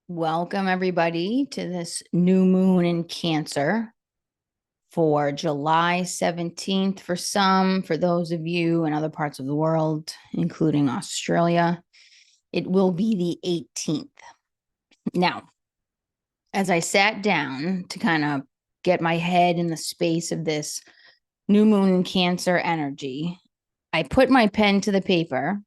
Welcome, everybody, to this new moon in Cancer for July 17th for some, for those of you in other parts of the world, including Australia. It will be the 18th. Now, as I sat down to kind of get my head in the space of this new moon in Cancer energy, I put my pen to the paper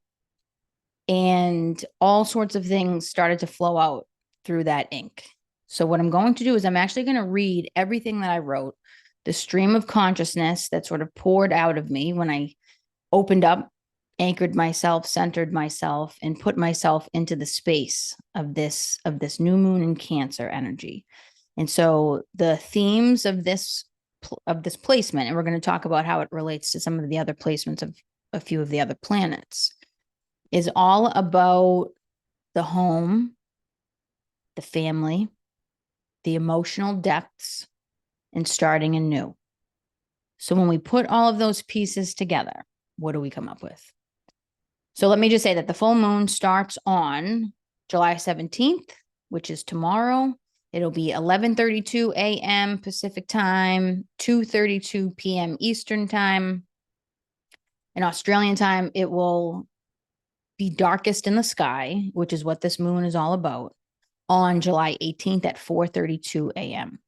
and all sorts of things started to flow out through that ink. So, what I'm going to do is I'm actually going to read everything that I wrote, the stream of consciousness that sort of poured out of me when I opened up, anchored myself, centered myself, and put myself into the space of this new moon in Cancer energy. And so the themes of this placement, and we're going to talk about how it relates to some of the other placements of a few of the other planets, is all about the home, the family, the emotional depths, and starting anew. So when we put all of those pieces together, what do we come up with? So let me just say that the full moon starts on July 17th, which is tomorrow. It'll be 11:32 a.m. Pacific time, 2:32 p.m. Eastern time. In Australian time, it will be darkest in the sky, which is what this moon is all about, on July 18th at 4:32 a.m.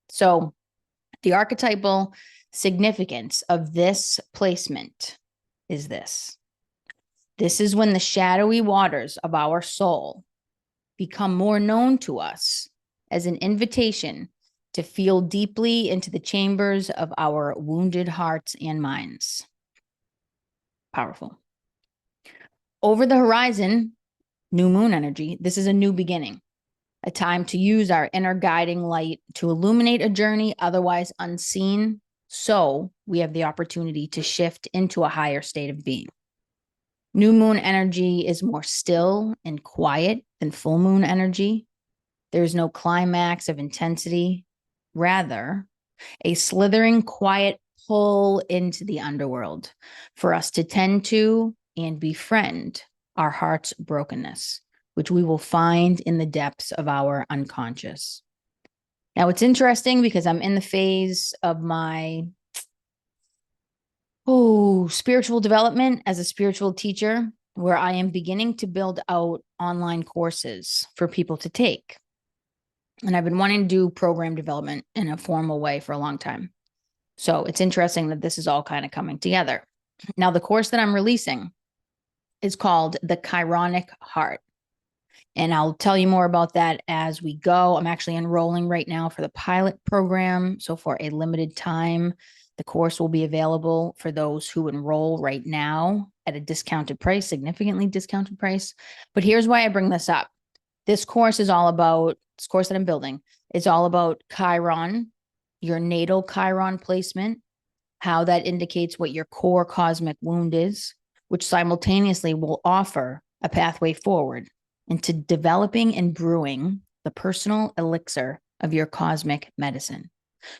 So the archetypal significance of this placement is this. This is when the shadowy waters of our soul become more known to us as an invitation to feel deeply into the chambers of our wounded hearts and minds. Powerful. Over the horizon, new moon energy, this is a new beginning, a time to use our inner guiding light to illuminate a journey otherwise unseen, so we have the opportunity to shift into a higher state of being. New moon energy is more still and quiet than full moon energy. There's no climax of intensity, rather, a slithering, quiet pull into the underworld for us to tend to and befriend our heart's brokenness, which we will find in the depths of our unconscious. Now, it's interesting because I'm in the phase of my spiritual development as a spiritual teacher, where I am beginning to build out online courses for people to take. And I've been wanting to do program development in a formal way for a long time. So it's interesting that this is all kind of coming together. Now, the course that I'm releasing is called The Chironic Heart. And I'll tell you more about that as we go. I'm actually enrolling right now for the pilot program. So for a limited time, the course will be available for those who enroll right now at a discounted price, significantly discounted price. But here's why I bring this up. This course that I'm building is all about Chiron, your natal Chiron placement, how that indicates what your core cosmic wound is, which simultaneously will offer a pathway forward into developing and brewing the personal elixir of your cosmic medicine.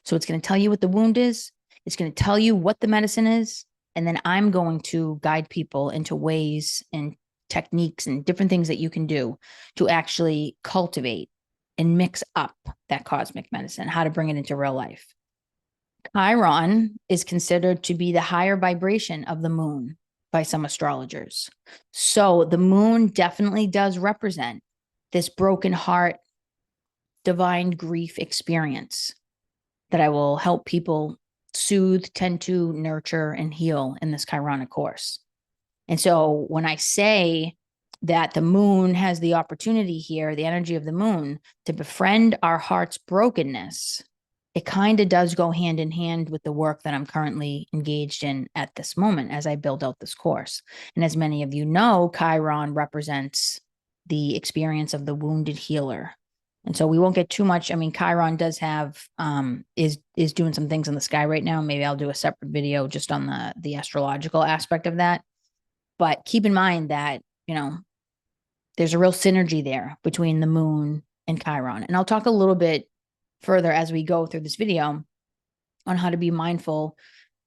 So it's going to tell you what the wound is. It's going to tell you what the medicine is. And then I'm going to guide people into ways and techniques and different things that you can do to actually cultivate and mix up that cosmic medicine, how to bring it into real life. Chiron is considered to be the higher vibration of the moon by some astrologers. So the moon definitely does represent this broken heart, divine grief experience that I will help people soothe, tend to, nurture, and heal in this Chironic course. And so when I say that the moon has the opportunity here, the energy of the moon, to befriend our heart's brokenness, it kind of does go hand in hand with the work that I'm currently engaged in at this moment as I build out this course. And as many of you know, Chiron represents the experience of the wounded healer. And so we won't get too much. I mean, Chiron does have is doing some things in the sky right now. Maybe I'll do a separate video just on the astrological aspect of that. But keep in mind that, there's a real synergy there between the moon and Chiron. And I'll talk a little bit further as we go through this video on how to be mindful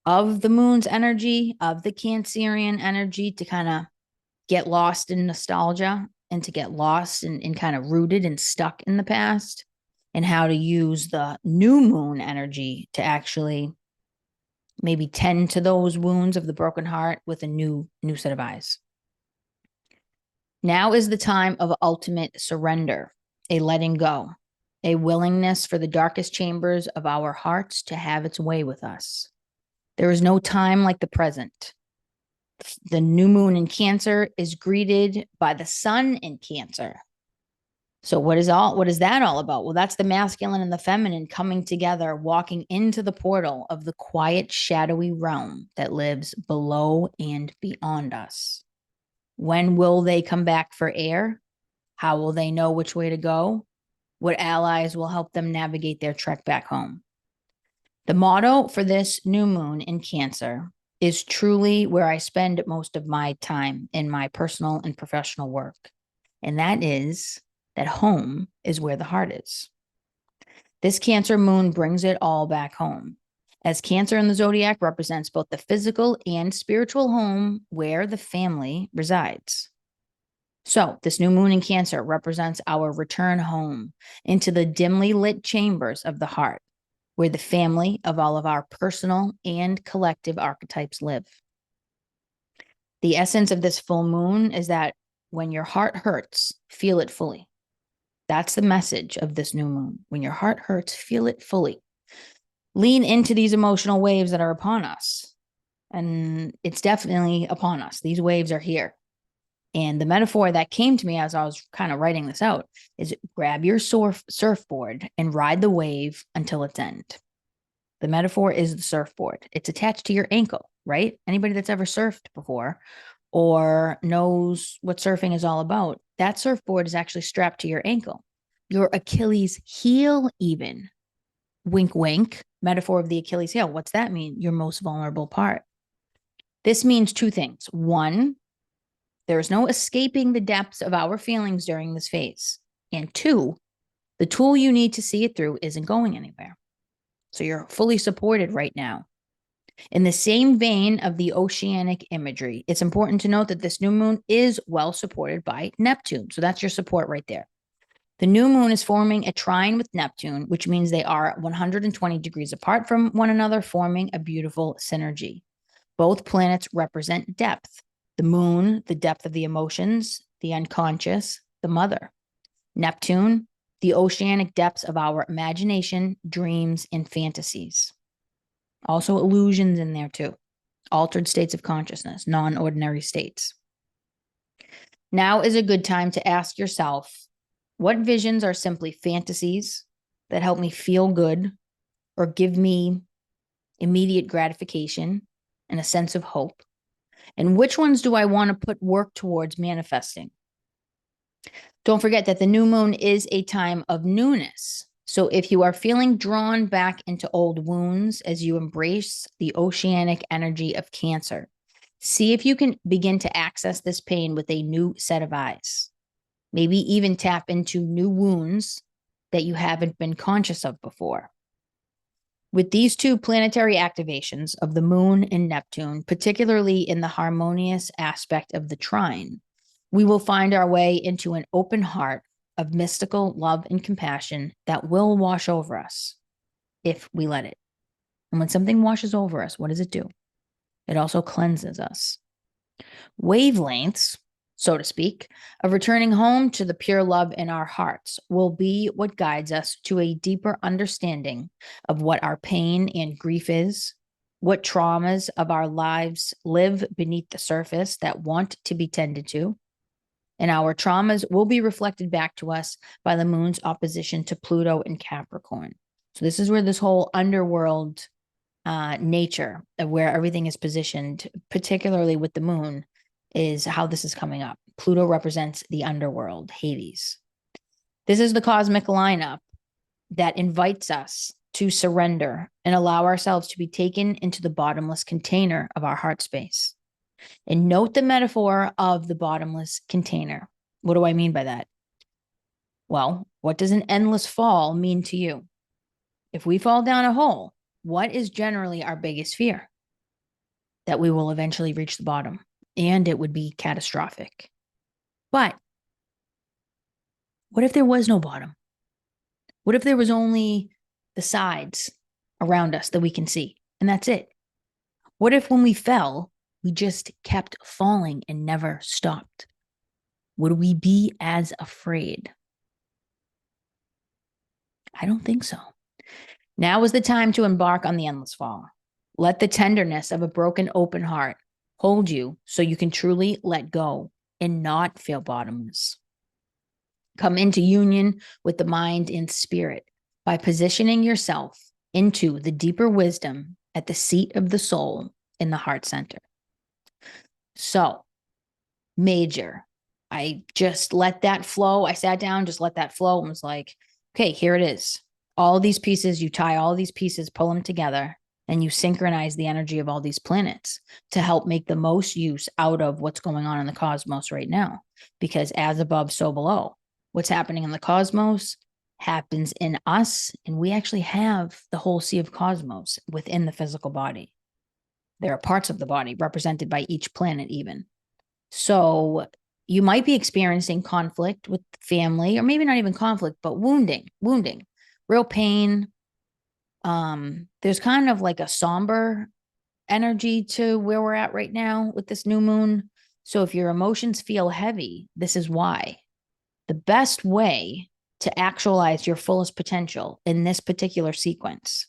of the moon's energy, of the Cancerian energy, to kind of get lost in nostalgia and to get lost and kind of rooted and stuck in the past, and how to use the new moon energy to actually maybe tend to those wounds of the broken heart with a new set of eyes. Now is the time of ultimate surrender, a letting go, a willingness for the darkest chambers of our hearts to have its way with us. There is no time like the present. The new moon in Cancer is greeted by the sun in Cancer. So what is that all about? Well, that's the masculine and the feminine coming together, walking into the portal of the quiet, shadowy realm that lives below and beyond us. When will they come back for air? How will they know which way to go? What allies will help them navigate their trek back home? The motto for this new moon in Cancer is truly where I spend most of my time in my personal and professional work. And that is that home is where the heart is. This Cancer moon brings it all back home, as Cancer in the zodiac represents both the physical and spiritual home where the family resides. So this new moon in Cancer represents our return home into the dimly lit chambers of the heart, where the family of all of our personal and collective archetypes live. The essence of this full moon is that when your heart hurts, feel it fully. That's the message of this new moon. When your heart hurts, feel it fully. Lean into these emotional waves that are upon us. And it's definitely upon us. These waves are here. And the metaphor that came to me as I was kind of writing this out is grab your surfboard and ride the wave until its end. The metaphor is the surfboard. It's attached to your ankle, right? Anybody that's ever surfed before or knows what surfing is all about, that surfboard is actually strapped to your ankle. Your Achilles heel, even. Wink, wink. Metaphor of the Achilles heel. What's that mean? Your most vulnerable part. This means two things. One, there is no escaping the depths of our feelings during this phase. And two, the tool you need to see it through isn't going anywhere. So you're fully supported right now. In the same vein of the oceanic imagery, it's important to note that this new moon is well supported by Neptune. So that's your support right there. The new moon is forming a trine with Neptune, which means they are 120 degrees apart from one another, forming a beautiful synergy. Both planets represent depth. The moon, the depth of the emotions, the unconscious, the mother. Neptune, the oceanic depths of our imagination, dreams, and fantasies. Also illusions in there too. Altered states of consciousness, non-ordinary states. Now is a good time to ask yourself, what visions are simply fantasies that help me feel good or give me immediate gratification and a sense of hope? And which ones do I want to put work towards manifesting? Don't forget that the new moon is a time of newness. So if you are feeling drawn back into old wounds as you embrace the oceanic energy of Cancer, see if you can begin to access this pain with a new set of eyes. Maybe even tap into new wounds that you haven't been conscious of before. With these two planetary activations of the moon and Neptune, particularly in the harmonious aspect of the trine, we will find our way into an open heart of mystical love and compassion that will wash over us if we let it. And when something washes over us, what does it do? It also cleanses us. Wavelengths, so to speak, of returning home to the pure love in our hearts will be what guides us to a deeper understanding of what our pain and grief is, what traumas of our lives live beneath the surface that want to be tended to. And our traumas will be reflected back to us by the moon's opposition to Pluto in Capricorn. So this is where this whole underworld nature of where everything is positioned, particularly with the moon, is how this is coming up. Pluto represents the underworld, Hades. This is the cosmic lineup that invites us to surrender and allow ourselves to be taken into the bottomless container of our heart space. And note the metaphor of the bottomless container. What do I mean by that? Well, what does an endless fall mean to you? If we fall down a hole, what is generally our biggest fear? That we will eventually reach the bottom and it would be catastrophic. But What if there was no bottom? What if there was only the sides around us that we can see, and that's it? What if when we fell, we just kept falling and never stopped? Would we be as afraid? I don't think so. Now is the time to embark on the endless fall. Let the tenderness of a broken, open heart hold you so you can truly let go and not feel bottomless. Come into union with the mind and spirit by positioning yourself into the deeper wisdom at the seat of the soul in the heart center. So, major, I just let that flow. I sat down, just let that flow, and was like, okay, here it is. All these pieces, you tie all these pieces, pull them together, and you synchronize the energy of all these planets to help make the most use out of what's going on in the cosmos right now. Because as above, so below. What's happening in the cosmos happens in us, and we actually have the whole sea of cosmos within the physical body. There are parts of the body represented by each planet, even. So you might be experiencing conflict with family, or maybe not even conflict, but wounding, real pain. There's kind of like a somber energy to where we're at right now with this new moon. So if your emotions feel heavy, this is why. The best way to actualize your fullest potential in this particular sequence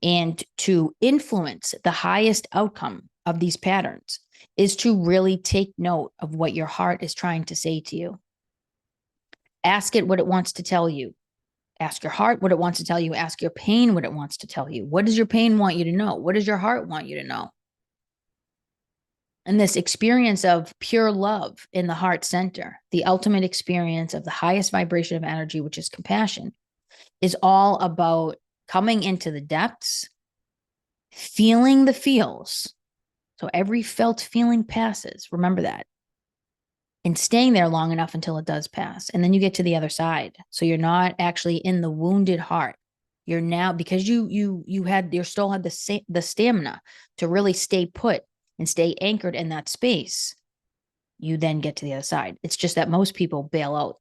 and to influence the highest outcome of these patterns is to really take note of what your heart is trying to say to you. Ask it what it wants to tell you. Ask your heart what it wants to tell you. Ask your pain what it wants to tell you. What does your pain want you to know? What does your heart want you to know? And this experience of pure love in the heart center, the ultimate experience of the highest vibration of energy, which is compassion, is all about coming into the depths, feeling the feels. So every felt feeling passes. Remember that. And staying there long enough until it does pass. And then you get to the other side. So you're not actually in the wounded heart. You're now, because you still had the stamina to really stay put and stay anchored in that space. You then get to the other side. It's just that most people bail out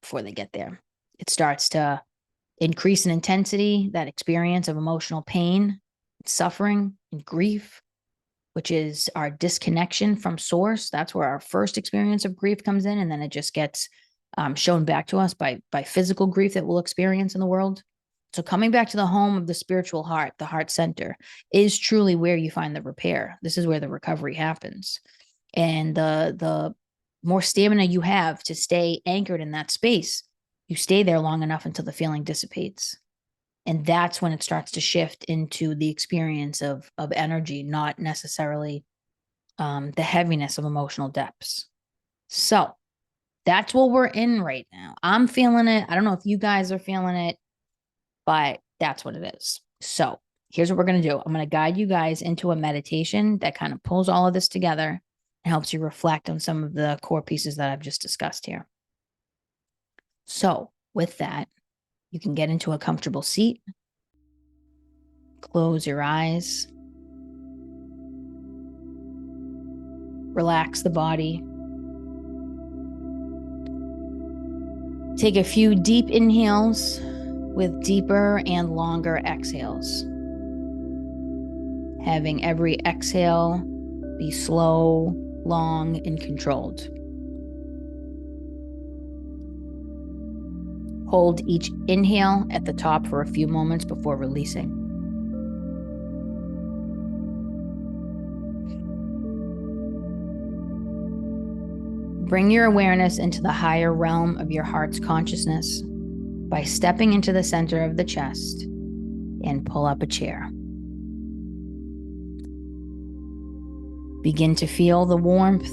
before they get there. It starts to increase in intensity, that experience of emotional pain, suffering, and grief, which is our disconnection from source. That's where our first experience of grief comes in. And then it just gets shown back to us by physical grief that we'll experience in the world. So coming back to the home of the spiritual heart, the heart center, is truly where you find the repair. This is where the recovery happens. And the more stamina you have to stay anchored in that space, you stay there long enough until the feeling dissipates. And that's when it starts to shift into the experience of energy, not necessarily the heaviness of emotional depths. So that's what we're in right now. I'm feeling it. I don't know if you guys are feeling it, but that's what it is. So here's what we're going to do. I'm going to guide you guys into a meditation that kind of pulls all of this together and helps you reflect on some of the core pieces that I've just discussed here. So with that, you can get into a comfortable seat. Close your eyes. Relax the body. Take a few deep inhales with deeper and longer exhales. Having every exhale be slow, long, and controlled. Hold each inhale at the top for a few moments before releasing. Bring your awareness into the higher realm of your heart's consciousness by stepping into the center of the chest and pull up a chair. Begin to feel the warmth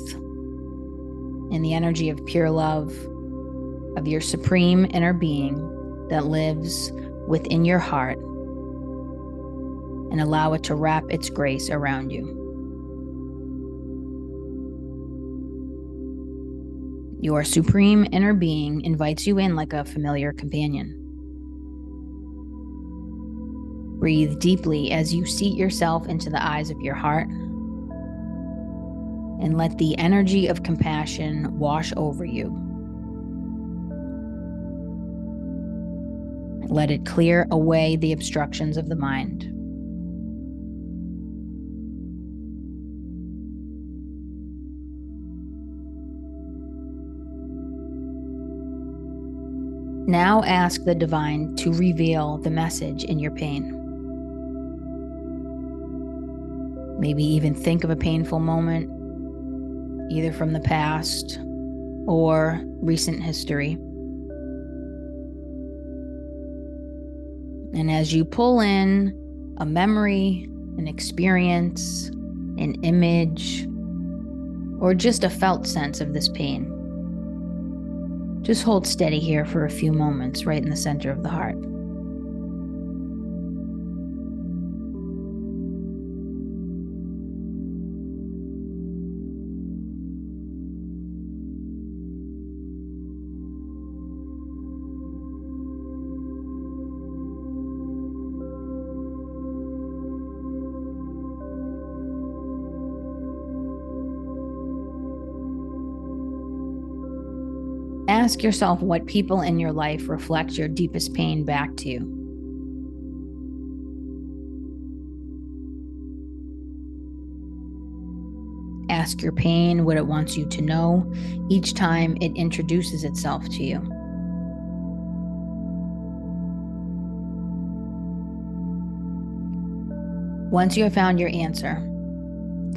and the energy of pure love of your supreme inner being that lives within your heart, and allow it to wrap its grace around you. Your supreme inner being invites you in like a familiar companion. Breathe deeply as you seat yourself into the eyes of your heart, and let the energy of compassion wash over you. Let it clear away the obstructions of the mind. Now ask the divine to reveal the message in your pain. Maybe even think of a painful moment, either from the past or recent history. And as you pull in a memory, an experience, an image, or just a felt sense of this pain, just hold steady here for a few moments, right in the center of the heart. Ask yourself what people in your life reflect your deepest pain back to you. Ask your pain what it wants you to know each time it introduces itself to you. Once you have found your answer,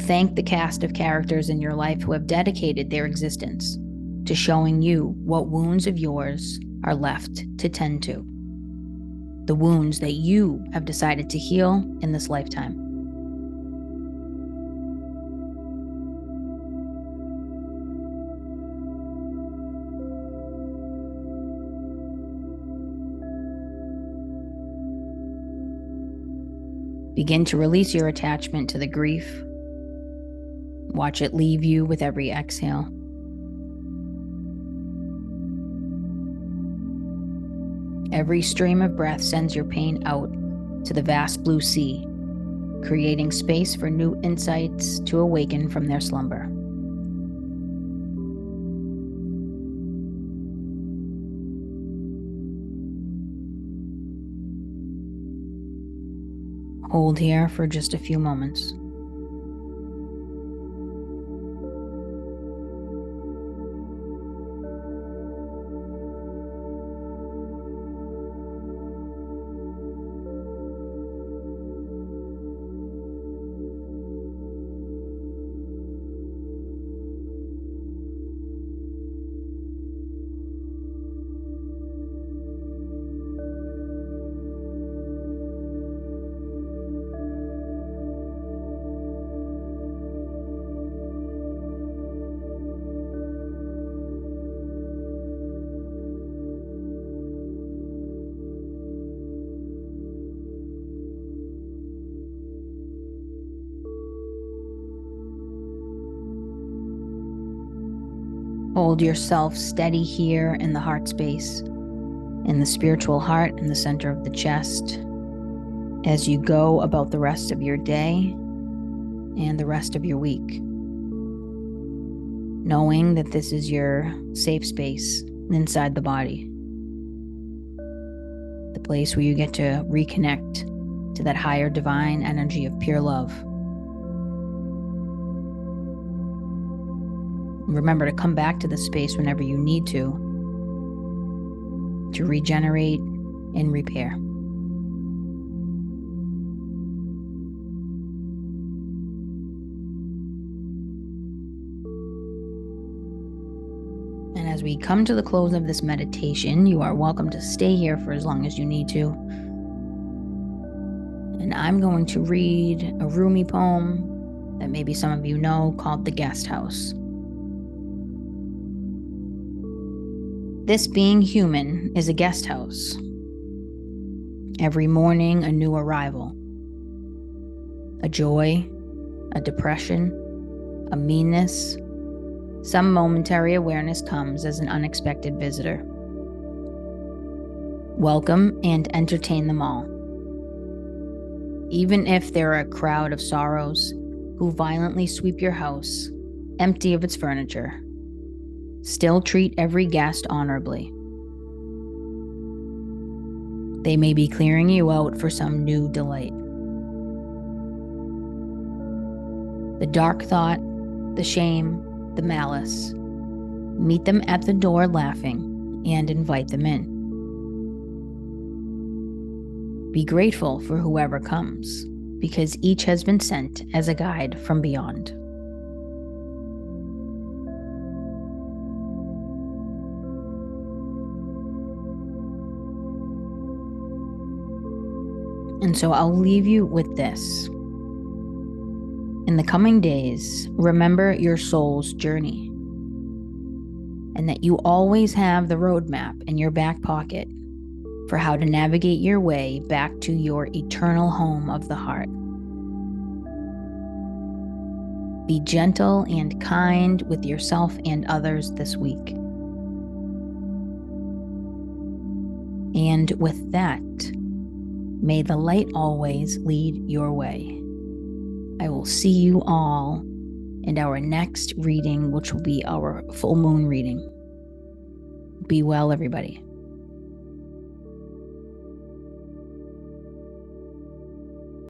thank the cast of characters in your life who have dedicated their existence to showing you what wounds of yours are left to tend to. The wounds that you have decided to heal in this lifetime. Begin to release your attachment to the grief. Watch it leave you with every exhale. Every stream of breath sends your pain out to the vast blue sea, creating space for new insights to awaken from their slumber. Hold here for just a few moments. Hold yourself steady here in the heart space, in the spiritual heart in the center of the chest, as you go about the rest of your day and the rest of your week, knowing that this is your safe space inside the body, the place where you get to reconnect to that higher divine energy of pure love. Remember to come back to this space whenever you need to regenerate and repair. And as we come to the close of this meditation, you are welcome to stay here for as long as you need to. And I'm going to read a Rumi poem that maybe some of you know called The Guest House. This being human is a guest house. Every morning, a new arrival. A joy, a depression, a meanness. Some momentary awareness comes as an unexpected visitor. Welcome and entertain them all. Even if there are a crowd of sorrows who violently sweep your house, empty of its furniture, still treat every guest honorably. They may be clearing you out for some new delight. The dark thought, the shame, the malice. Meet them at the door laughing and invite them in. Be grateful for whoever comes, because each has been sent as a guide from beyond. And so I'll leave you with this. In the coming days, remember your soul's journey, and that you always have the roadmap in your back pocket for how to navigate your way back to your eternal home of the heart. Be gentle and kind with yourself and others this week. And with that, may the light always lead your way. I will see you all in our next reading, which will be our full moon reading. Be well, everybody.